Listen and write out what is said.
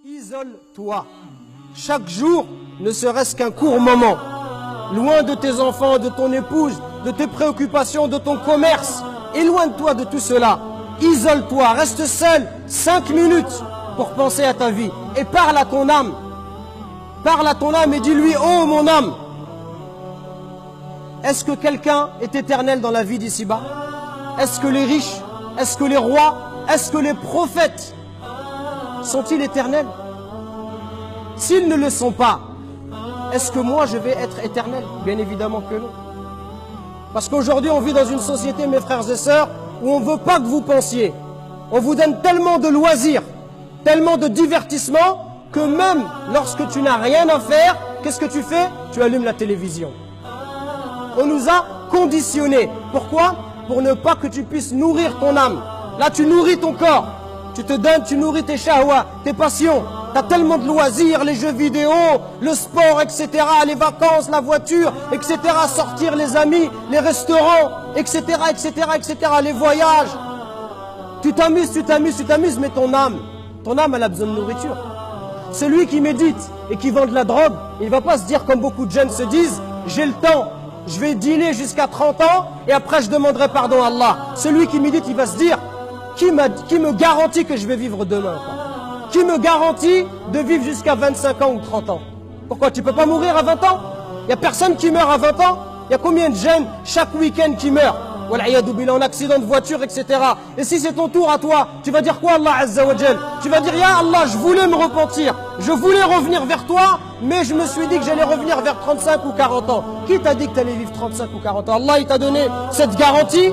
Isole-toi. Chaque jour, ne serait-ce qu'un court moment, loin de tes enfants, de ton épouse, de tes préoccupations, de ton commerce. Éloigne-toi de tout cela. Isole-toi, reste seul 5 minutes pour penser à ta vie. Et parle à ton âme. Parle à ton âme et dis-lui, oh mon âme, est-ce que quelqu'un est éternel dans la vie d'ici-bas? Est-ce que les riches, est-ce que les rois, est-ce que les prophètes sont-ils éternels? S'ils ne le sont pas, est-ce que moi je vais être éternel? Bien évidemment que non. Parce qu'aujourd'hui on vit dans une société, mes frères et sœurs, où on ne veut pas que vous pensiez. On vous donne tellement de loisirs, tellement de divertissements, que même lorsque tu n'as rien à faire, qu'est-ce que tu fais? Tu allumes la télévision. On nous a conditionnés. Pourquoi? Pour ne pas que tu puisses nourrir ton âme. Là, tu nourris ton corps. Tu te donnes, tu nourris tes shahwas, tes passions. Tu as tellement de loisirs, les jeux vidéo, le sport, etc., les vacances, la voiture, etc., sortir les amis, les restaurants, etc., etc., etc., les voyages. Tu t'amuses, mais ton âme, elle a besoin de nourriture. Celui qui médite et qui vend de la drogue, il ne va pas se dire comme beaucoup de jeunes se disent, j'ai le temps, je vais dealer jusqu'à 30 ans et après je demanderai pardon à Allah. Celui qui médite, il va se dire, qui me garantit que je vais vivre demain? Qui me garantit de vivre jusqu'à 25 ans ou 30 ans? Pourquoi? Tu ne peux pas mourir à 20 ans? Il n'y a personne qui meurt à 20 ans. Il y a combien de jeunes chaque week-end qui meurent? En accident de voiture, etc. Et si c'est ton tour à toi, tu vas dire quoi, Allah Azza wa Jal? Tu vas dire, Ya Allah, je voulais me repentir, je voulais revenir vers toi, mais je me suis dit que j'allais revenir vers 35 ou 40 ans. Qui t'a dit que tu allais vivre 35 ou 40 ans? Allah, il t'a donné cette garantie.